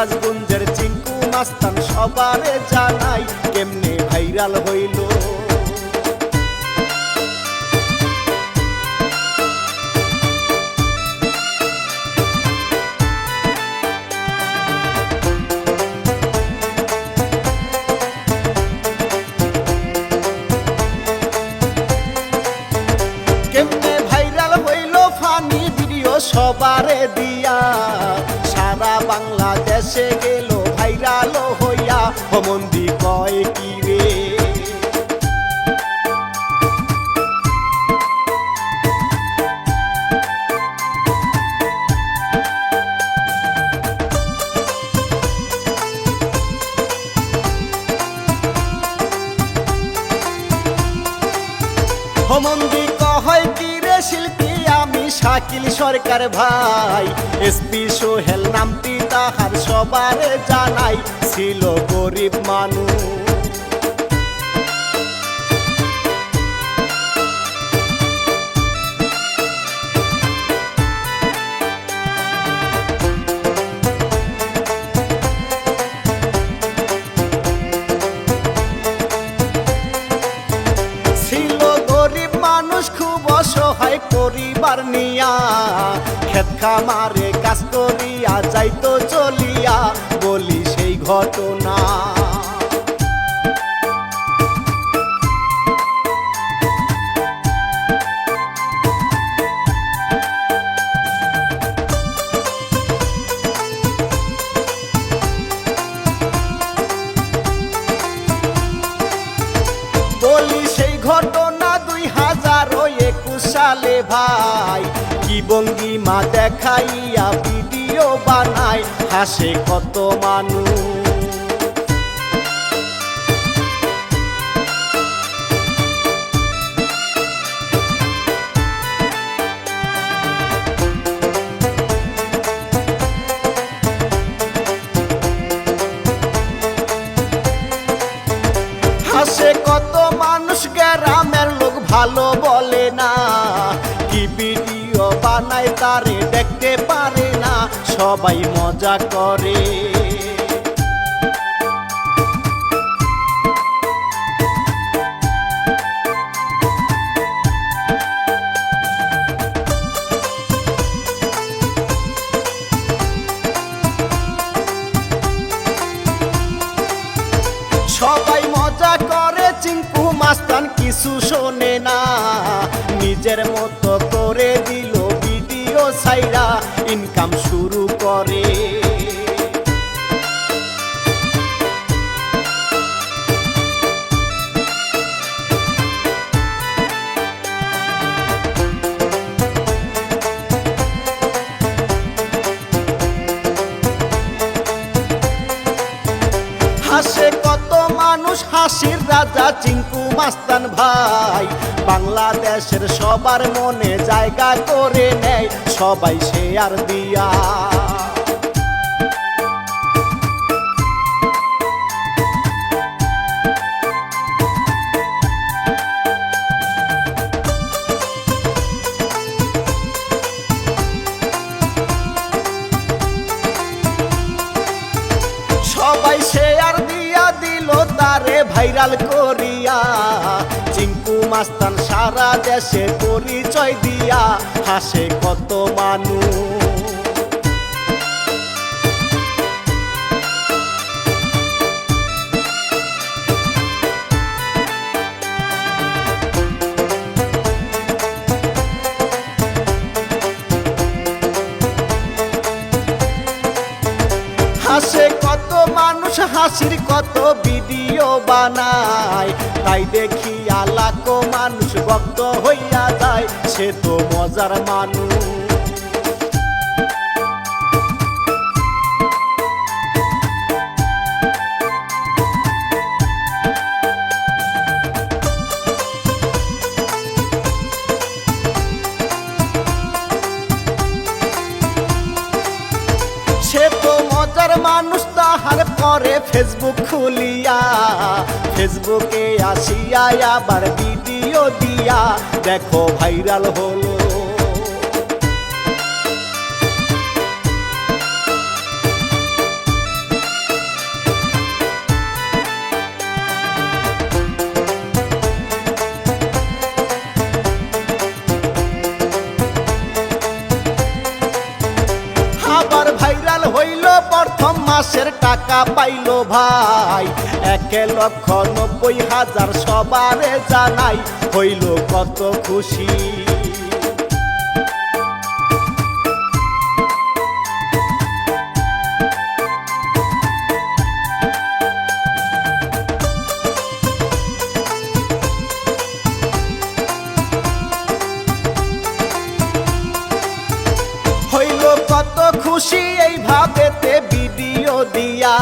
সিরাজগঞ্জের চিঙ্কু মাস্তান সবারে জানাই কেমনে ভাইরাল হইল। কেমনে ভাইরাল হইল ফানি ভিডিও সবারে দিয়া, সারা বাংলাদেশে গেল ভাইরাল হইয়া। হোমন্দি কয় কি রে হোমন্দি কয় কি রে শিল্পী আমি শাকিল সরকার ভাই। এসপি সোহেল নামটি তাহার সবারে জানাই, ছিল গরিব মানুষ। খুব অসহায় পরিবার নিয়া, ক্ষেত খামারে কাজ করিয়া যাইতো চলিয়া, বলি সেই ঘটনা। বলি সেই ঘটনা 2021 সালে ভাই, কি ভঙ্গিমা দেখাইয়া ভিডিও বানায়, হাসে কত মানুষ। হাসে কত মানুষ, গ্রামের লোক ভালো বলে না, কি ভিডিও বানায় তারে দেখতে পারে না, সবাই মজা করে। সবাই মজা করে, চিঙ্কু মাস্তান কিছু শোনে না, নিজের মতো করে দিল ভিডিও ছাইরা, ইনকাম শুরু করে। হাসে কত মানুষ, হাসির রাজা চিঙ্কু মাস্তান ভাই, বাংলাদেশের সবার মনে জায়গা করে নেয়, সবাই শেয়ার দিয়া। সবাই শেয়ার দিয়া দিল তারে ভাইরাল করিয়া, চিঙ্কু মাস্তান সারা দেশে পরিচয় দিয়া, হাসে কত মানুষ। হাসে কত মানুষ, হাসির কত ভিডিও বানায়, তাই দেখিয়া লাখো মানুষ ভক্ত হইয়া যায়, সে তো মজার মানুষ। সে তো মজার মানুষ, তাহার পরে ফেসবুক খুলিয়া, ফেসবুকে আসিয়া আবার ভিডিও দিয়া, দেখো ভাইরাল হলো। মাসের টাকা পাইলো ভাই 1,90,000 সবারে জানাই হইল কত খুশি। হইল কত খুশি এইভাবেতে ভিডিও দিয়া,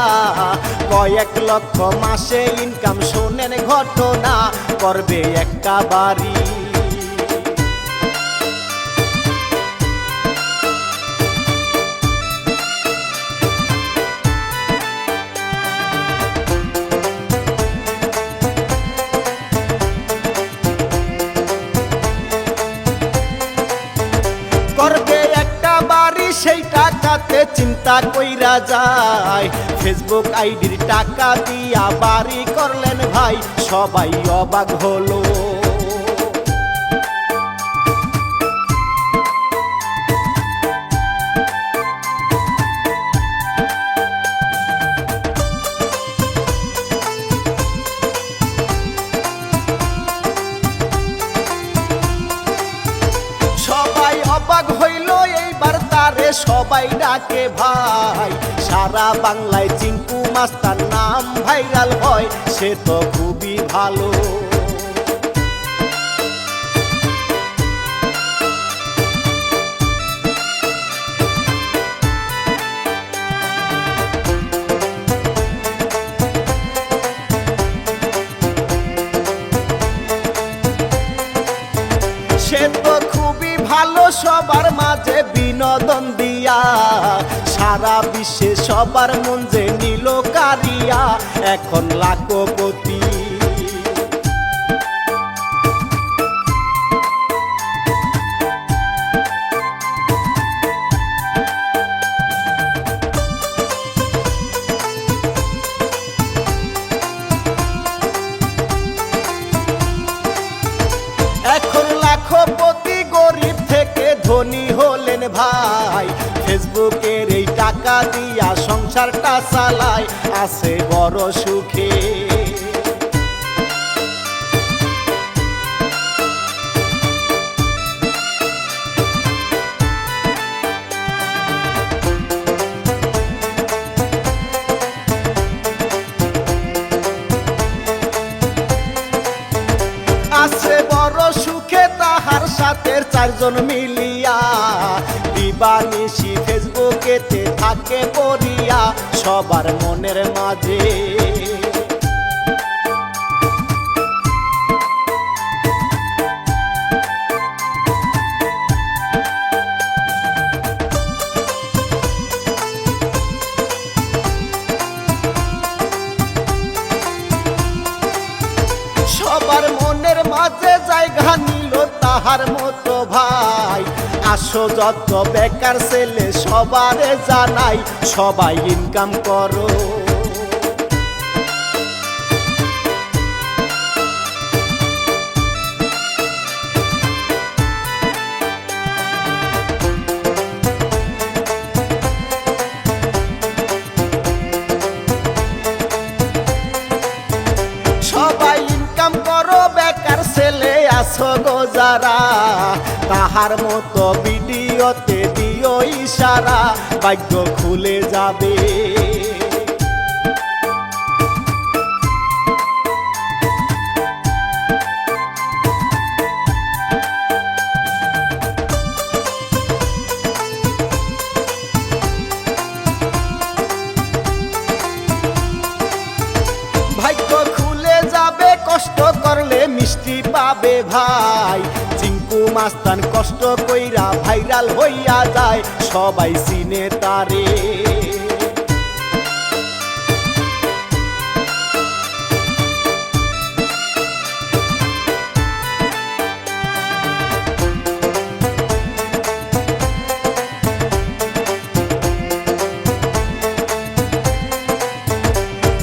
কয়েক লক্ষ মাসে ইনকাম শোনেন ঘটনা, করবে একটা বাড়ি। করবে একটা বাড়ি, সেই টাকাতে চিন্তা কইরা যায়, ফেসবুক আইডির টাকা দিয়া বাড়ি করলেন ভাই, সবাই অবাক হলো। সবাই অবাক হইল এইবার তারে সবাই ডাকে ভাই, সারা বাংলায় চিঙ্কু মাস্তার নাম ভাইরাল হয়, সে তো খুবই ভালো। সে তো খুবই ভালো, সবার মাঝে বিনোদন দিয়া, সারা বিশ্বে সবার মন যে নিল কারিয়া, এখন লাখপতি। এখন লাখপতি, গরিব থেকে ধনী হলেন ভাই, ফেসবুকের এই টাকা দিয়া সংসারটা চালায়, আছে বড় সুখে। আছে বড় সুখে, তাহার সাথে 4 জন মিলিয়া, দিবানিশি ফেসবুকেতে থাকে পড়িয়া, সবার মনের মাঝে। সবার মনের মাঝে জায়গা নিল তাহার মতো ভাই, আসো যত বেকার ছেলে সবারে জানাই, সবাই ইনকাম করো। সবাই ইনকাম করো, বেকার ছেলে আছো গো যারা, তাহার মতো ভিডিওতে দিও ইশারা, ভাগ্য খুলে যাবে। ভাগ্য খুলে যাবে, কষ্ট করলে মিষ্টি পাবে ভাই, চিঙ্কু মাস্তান কষ্ট কইরা ভাইরাল হইয়া যায়, সবাই চিনে তারে।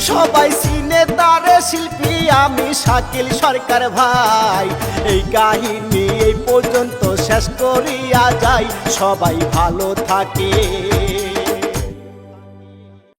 সবাই চিনে তারে, শিল্পী আমি শাকিল সরকার ভাই, এই কাহিনী এই পর্যন্ত শেষ করিয়া যাই, সবাই ভালো থাকে।